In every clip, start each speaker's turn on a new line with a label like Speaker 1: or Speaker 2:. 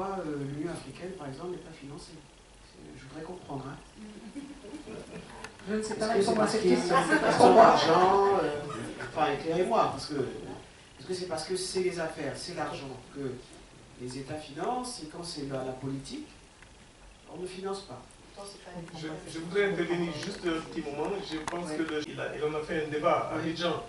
Speaker 1: pourquoi l'Union africaine, par exemple, n'est pas financée. Je voudrais comprendre. Hein.
Speaker 2: Je ne sais pas
Speaker 1: répondre à cette question. Est-ce que l'argent, enfin éclairez-moi, parce que est-ce que c'est parce que c'est les affaires, c'est l'argent que les États financent, et quand c'est la politique, on ne finance pas.
Speaker 3: Je voudrais intervenir juste un petit moment. Je pense qu'il en a fait un débat à Abidjan.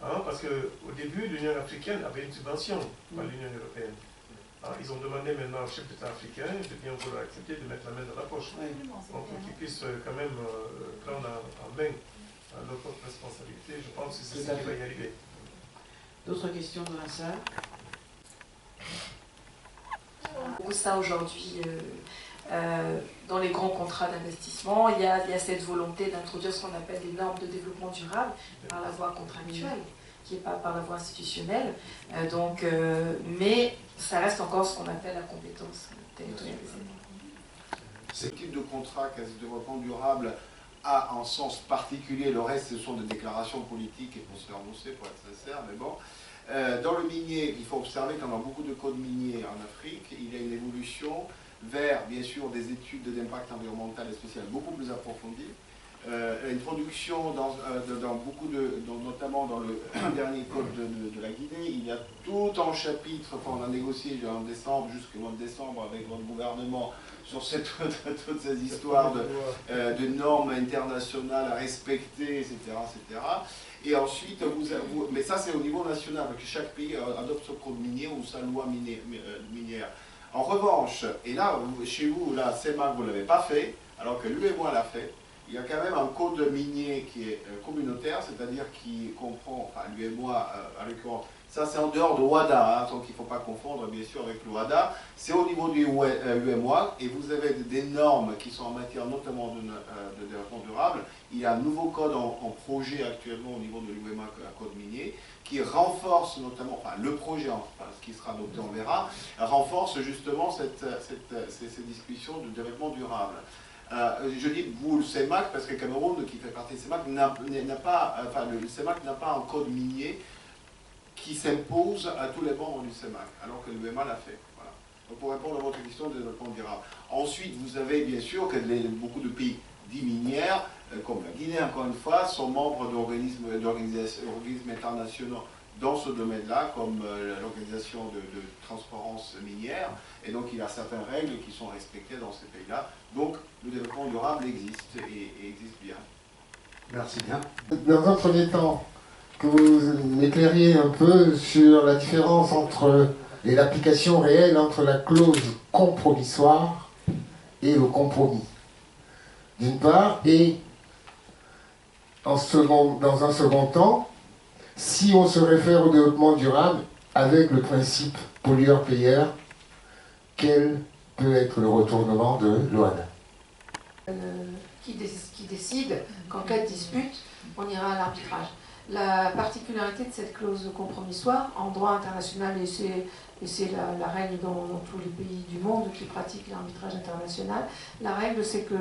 Speaker 3: Hein, parce qu'au début, l'Union africaine avait une subvention par l'Union européenne. Hein, ils ont demandé maintenant au chef d'État africain de bien vouloir accepter de mettre la main dans la poche. Donc, pour qu'ils puissent quand même prendre en main leur propre responsabilité. Je pense que c'est ce qui va y arriver.
Speaker 1: D'autres questions dans la salle?
Speaker 2: Ça aujourd'hui, dans les grands contrats d'investissement, il y a cette volonté d'introduire ce qu'on appelle des normes de développement durable par la voie contractuelle, qui n'est pas par la voie institutionnelle. Mais ça reste encore ce qu'on appelle la compétence territoriale des États.
Speaker 4: Ce type de contrat quasi développement durable a un sens particulier. Le reste, ce sont des déclarations politiques et pour se faire annoncer, pour être sincère, mais bon. Dans le minier, il faut observer qu'on a beaucoup de codes miniers en Afrique. Il y a une évolution vers, bien sûr, des études d'impact environnemental et social beaucoup plus approfondies. Une production dans beaucoup notamment dans le dernier code de la Guinée, il y a tout un chapitre, enfin on a négocié en décembre, jusqu'au mois de décembre avec votre gouvernement, sur toutes ces histoires de normes internationales à respecter, etc. etc. Et ensuite, mais ça c'est au niveau national, parce que chaque pays adopte son code minier ou sa loi minière. En revanche, et là, chez vous, là, CEMAC, vous ne l'avez pas fait, alors que l'UEMOA l'a fait. Il y a quand même un code minier qui est communautaire, c'est-à-dire qui comprend, enfin l'UEMOA, à l'occurrence, ça c'est en dehors de WADA, hein, donc il ne faut pas confondre bien sûr avec le WADA. C'est au niveau du UEMOA, et vous avez des normes qui sont en matière notamment de développement durable. Il y a un nouveau code en projet actuellement au niveau de l'UEMOA, un code minier, qui renforce notamment, enfin le projet, enfin, ce qui sera adopté on verra, renforce justement ces discussions de développement durable. Je dis vous le CEMAC parce que Cameroun, qui fait partie du CEMAC, n'a pas, enfin le CEMAC n'a pas un code minier qui s'impose à tous les membres du CEMAC, alors que l'UEMA l'a fait. Voilà. Donc pour répondre à votre question de développement durable. Ensuite, vous avez bien sûr que beaucoup de pays dits minières, comme la Guinée encore une fois, sont membres d'organismes internationaux dans ce domaine-là, comme l'organisation de transparence minière, et donc il y a certaines règles qui sont respectées dans ces pays-là. Donc le développement durable existe, et existe bien.
Speaker 5: Merci bien.
Speaker 6: Dans un premier temps, que vous m'éclairiez un peu sur la différence entre et l'application réelle entre la clause compromissoire et le compromis, d'une part, et dans un second temps, si on se réfère au développement durable avec le principe pollueur-payeur, quel peut être le retournement de l'OADA?
Speaker 2: Qui décide qu'en cas de dispute, on ira à l'arbitrage. La particularité de cette clause compromissoire en droit international, et c'est la règle dans tous les pays du monde qui pratiquent l'arbitrage international, la règle c'est que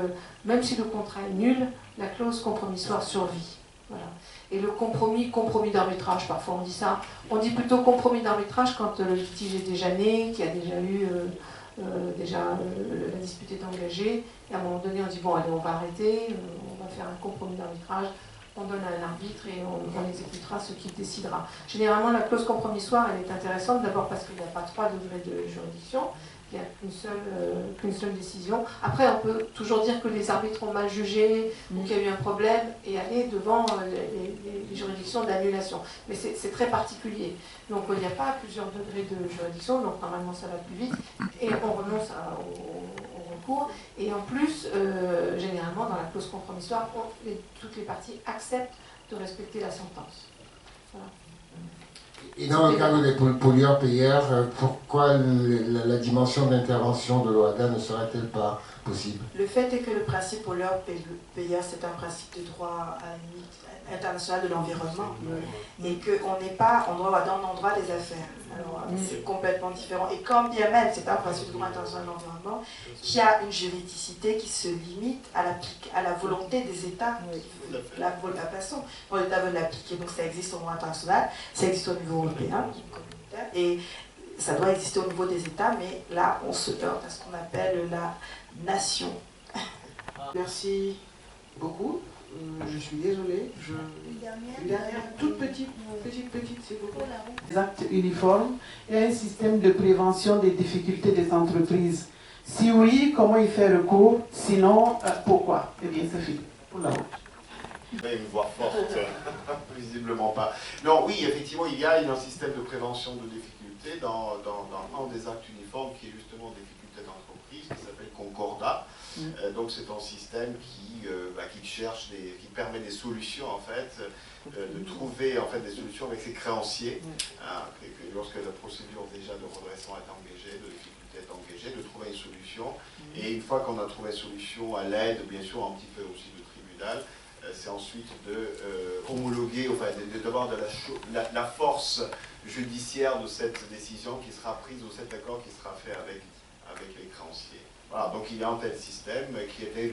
Speaker 2: même si le contrat est nul, la clause compromissoire survit. Voilà. Et le compromis d'arbitrage, parfois on dit ça, on dit plutôt compromis d'arbitrage quand le litige est déjà né, qu'il y a déjà eu la dispute est engagée, et à un moment donné on dit bon allez on va arrêter, on va faire un compromis d'arbitrage, on donne à un arbitre et on exécutera ce qu'il décidera. Généralement la clause compromissoire elle est intéressante, d'abord parce qu'il n'y a pas 3 degrés de juridiction, il n'y a qu'une seule décision. Après, on peut toujours dire que les arbitres ont mal jugé, ou qu'il y a eu un problème, et aller devant les juridictions d'annulation. Mais c'est très particulier. Donc il n'y a pas plusieurs degrés de juridiction, donc normalement ça va plus vite, et on renonce au recours. Et en plus, généralement, dans la clause compromissoire, toutes les parties acceptent de respecter la sentence. Voilà.
Speaker 6: Et dans le cadre des pollueurs-payeurs, pourquoi la dimension d'intervention de l'OADA ne serait-elle pas possible?
Speaker 7: Le fait est que le principe pollueur-payeur, c'est un principe de droit à la limite international de l'environnement, et qu'on n'est pas en droit dans le droit des affaires. Alors c'est complètement différent. Et quand bien même c'est un principe de droit international de l'environnement, qui a une juridicité qui se limite à la volonté des États, la façon l'État veut l'appliquer. Donc ça existe au droit international, ça existe au niveau européen, et ça doit exister au niveau des États, mais là, on se heurte à ce qu'on appelle la nation.
Speaker 1: Merci beaucoup. Je suis désolée. Une dernière, toute petite, s'il vous plaît.
Speaker 5: Les actes uniformes et un système de prévention des difficultés des entreprises. Si oui, comment y faire recours? Sinon, pourquoi? Eh bien, c'est fini pour la route.
Speaker 4: Une voix forte, visiblement pas. Non, oui, effectivement, il y a un système de prévention de difficultés dans un des actes uniformes qui est justement difficultés d'entreprise, qui s'appelle Concordat. Donc c'est un système qui cherche, qui permet des solutions en fait, de trouver en fait des solutions avec ses créanciers, lorsque la procédure déjà de redressement est engagée, de difficulté est engagée, de trouver une solution. Et une fois qu'on a trouvé une solution à l'aide, bien sûr un petit peu aussi de tribunal, c'est ensuite de homologuer, enfin d'avoir de la force judiciaire de cette décision qui sera prise ou cet accord qui sera fait avec les créanciers. Voilà, donc il y a un tel système qui était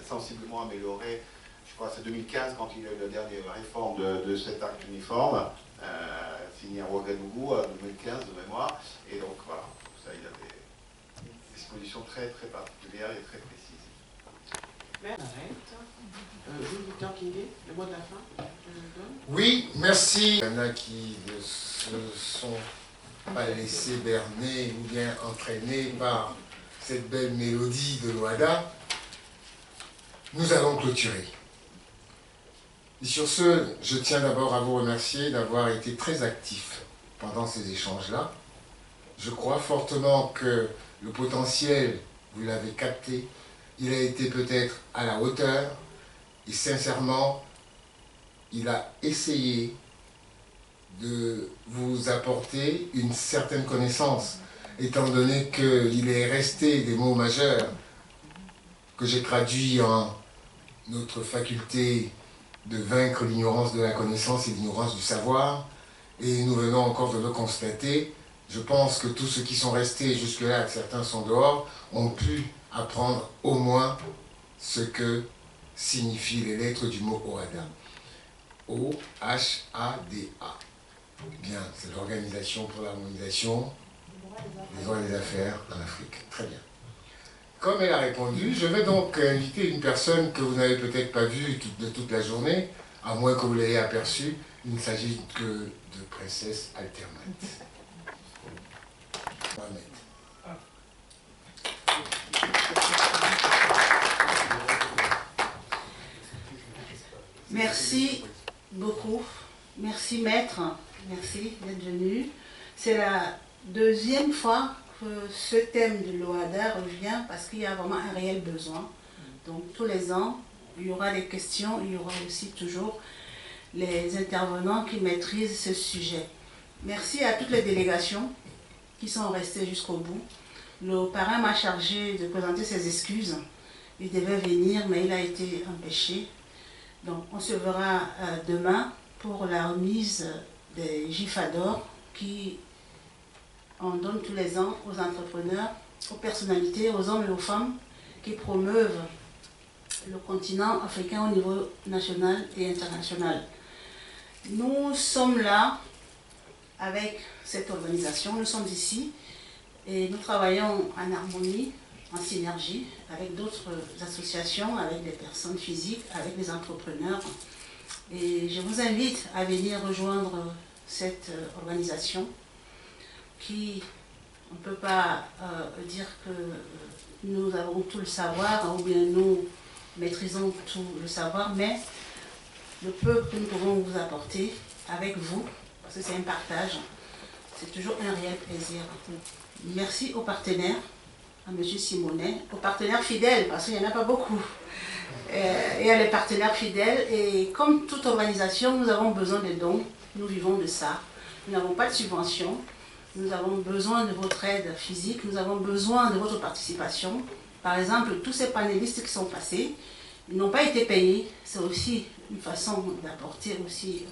Speaker 4: sensiblement amélioré, je crois c'est 2015 quand il y a eu la dernière réforme de cet acte uniforme, signé à Ouagadougou en 2015 de mémoire, et donc voilà, ça, il y a des dispositions très très particulières et très précises.
Speaker 1: Merci. Victor Kingé, le mot de la fin.
Speaker 6: Oui, merci. Il y en a qui ne se sont pas laissés berner ou bien entraîner par cette belle mélodie de l'Ouada. Nous allons clôturer. Et sur ce, je tiens d'abord à vous remercier d'avoir été très actifs pendant ces échanges-là. Je crois fortement que le potentiel, vous l'avez capté, il a été peut-être à la hauteur et sincèrement, il a essayé de vous apporter une certaine connaissance, étant donné qu'il est resté des mots majeurs que j'ai traduits en notre faculté de vaincre l'ignorance de la connaissance et l'ignorance du savoir, et nous venons encore de le constater. Je pense que tous ceux qui sont restés jusque-là, certains sont dehors, ont pu apprendre au moins ce que signifient les lettres du mot OHADA. O-H-A-D-A. Bien, c'est l'Organisation pour l'harmonisation des droits des affaires en Afrique. Très bien. Comme elle a répondu, je vais donc inviter une personne que vous n'avez peut-être pas vue de toute la journée, à moins que vous l'ayez aperçue. Il ne s'agit que de Princesse Altermate. Mohamed.
Speaker 8: Merci beaucoup. Merci maître. Merci d'être venu. C'est la deuxième fois que ce thème de l'OHADA revient parce qu'il y a vraiment un réel besoin. Donc tous les ans, il y aura des questions, il y aura aussi toujours les intervenants qui maîtrisent ce sujet. Merci à toutes les délégations qui sont restées jusqu'au bout. Le parrain m'a chargé de présenter ses excuses. Il devait venir, mais il a été empêché. Donc on se verra demain pour la remise des GIFADOR qui on donne tous les ans aux entrepreneurs, aux personnalités, aux hommes et aux femmes qui promeuvent le continent africain au niveau national et international. Nous sommes là avec cette organisation, nous sommes ici et nous travaillons en harmonie, en synergie avec d'autres associations, avec des personnes physiques, avec des entrepreneurs. Et je vous invite à venir rejoindre cette organisation qui, on ne peut pas dire que nous avons tout le savoir ou bien nous maîtrisons tout le savoir, mais le peu que nous pouvons vous apporter avec vous, parce que c'est un partage, c'est toujours un réel plaisir. Merci aux partenaires, à M. Simonet, aux partenaires fidèles, parce qu'il n'y en a pas beaucoup, et à les partenaires fidèles. Et comme toute organisation, nous avons besoin de dons, nous vivons de ça. Nous n'avons pas de subvention, nous avons besoin de votre aide physique, nous avons besoin de votre participation. Par exemple, tous ces panélistes qui sont passés, ils n'ont pas été payés. C'est aussi une façon d'apporter aussi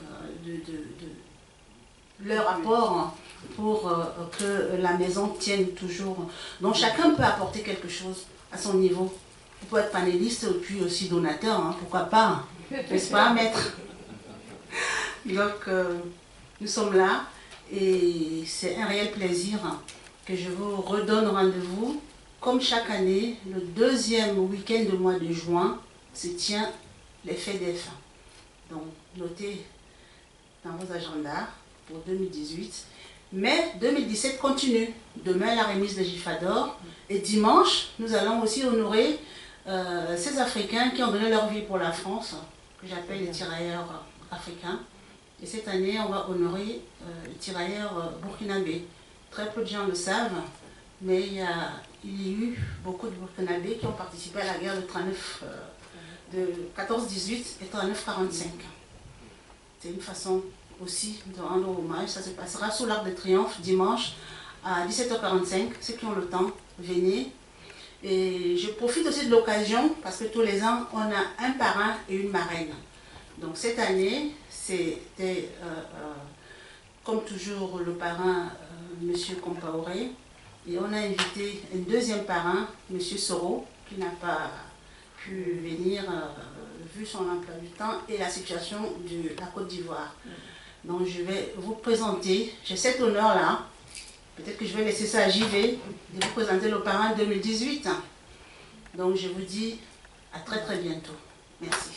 Speaker 8: leur apport pour que la maison tienne toujours. Donc chacun peut apporter quelque chose à son niveau. Vous pouvez être panéliste et puis aussi donateur, hein, pourquoi pas, n'est-ce pas, maître? Donc nous sommes là Et c'est un réel plaisir que je vous redonne rendez-vous. Comme chaque année, le deuxième week-end du mois de juin se tient les fêtes des femmes. Donc, notez dans vos agendas pour 2018. Mais 2017 continue. Demain, la remise de GIFA d'or. Et dimanche, nous allons aussi honorer ces Africains qui ont donné leur vie pour la France, que j'appelle les tirailleurs africains. Et cette année, on va honorer les tirailleurs burkinabés. Très peu de gens le savent, mais il y a eu beaucoup de Burkinabés qui ont participé à la guerre de 39, de 14-18 et 39-45. C'est une façon aussi de rendre hommage. Ça se passera sous l'Arc de Triomphe dimanche à 17h45. Ceux qui ont le temps, venez. Et je profite aussi de l'occasion parce que tous les ans, on a un parrain et une marraine. Donc cette année, c'était comme toujours le parrain M. Compaoré. Et on a invité un deuxième parrain, M. Soro, qui n'a pas pu venir vu son emploi du temps et la situation de la Côte d'Ivoire. Donc je vais vous présenter, j'ai cet honneur-là, peut-être que je vais laisser ça à JV, de vous présenter le parrain 2018. Donc je vous dis à très très bientôt. Merci.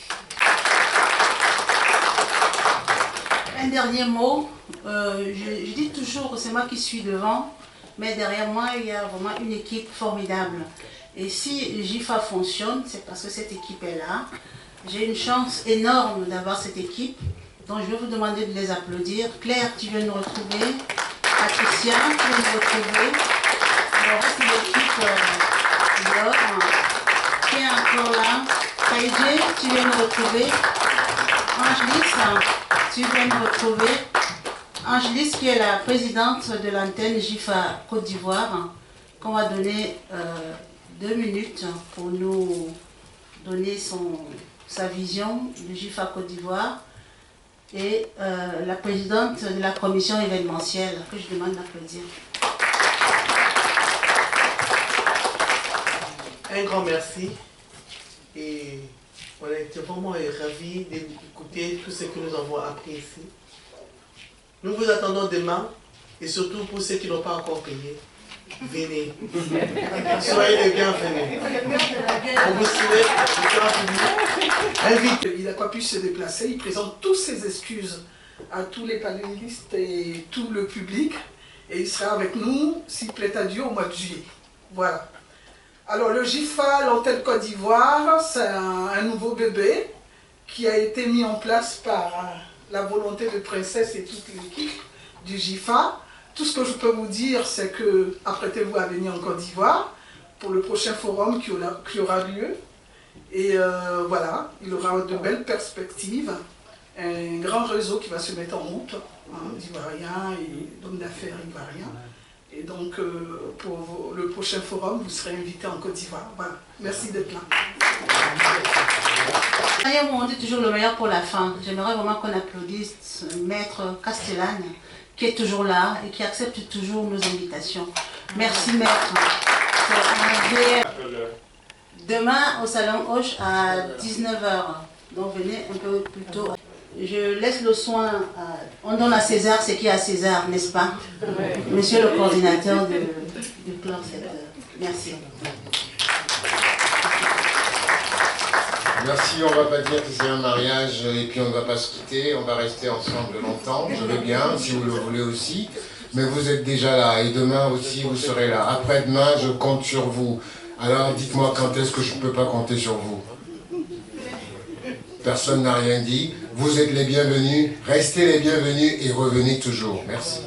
Speaker 8: Un dernier mot, je dis toujours que c'est moi qui suis devant, mais derrière moi il y a vraiment une équipe formidable. Et si GIFA fonctionne, c'est parce que cette équipe est là. J'ai une chance énorme d'avoir cette équipe, donc je vais vous demander de les applaudir. Claire, tu viens nous retrouver. Patricia, tu viens nous retrouver. Alors, c'est l'équipe qui est encore là. Kaïdje, tu viens nous retrouver. Angelis, tu viens nous retrouver. Angelis, qui est la présidente de l'antenne GIFA Côte d'Ivoire, qu'on va donner 2 minutes pour nous donner sa vision de GIFA Côte d'Ivoire. Et la présidente de la commission événementielle, que je demande d'applaudir.
Speaker 9: Un grand merci. Et on a été vraiment ravis d'écouter tout ce que nous avons appris ici. Nous vous attendons demain, et surtout pour ceux qui n'ont pas encore payé, venez. Soyez les bienvenus. On vous souhaite invite.
Speaker 10: Il n'a pas pu se déplacer, il présente toutes ses excuses à tous les panélistes et tout le public, et il sera avec nous, s'il plaît à Dieu, au mois de juillet. Voilà. Alors le GIFA, l'antenne Côte d'Ivoire, c'est un nouveau bébé qui a été mis en place par la volonté de Princesse et toute l'équipe du GIFA. Tout ce que je peux vous dire, c'est que apprêtez-vous à venir en Côte d'Ivoire pour le prochain forum qui aura lieu. Et voilà, il aura de belles perspectives, un grand réseau qui va se mettre en route, d'Ivoiriens et d'hommes d'affaires ivoiriens. Et donc, pour le prochain forum, vous serez invité en Côte d'Ivoire. Voilà, merci d'être là.
Speaker 8: On dit toujours le meilleur pour la fin. J'aimerais vraiment qu'on applaudisse Maître Castellane, qui est toujours là et qui accepte toujours nos invitations. Merci Maître. Demain au Salon Hoche à 19h. Donc venez un peu plus tôt. Je laisse le soin, on donne à César ce qui est à César, n'est-ce pas? Monsieur le coordinateur du plan 7. Merci.
Speaker 6: Merci, on ne va pas dire que c'est un mariage et puis on ne va pas se quitter, on va rester ensemble longtemps, je veux bien, si vous le voulez aussi, mais vous êtes déjà là et demain aussi vous serez là. Après-demain, je compte sur vous. Alors dites-moi quand est-ce que je ne peux pas compter sur vous? Personne n'a rien dit. Vous êtes les bienvenus, restez les bienvenus et revenez toujours. Merci.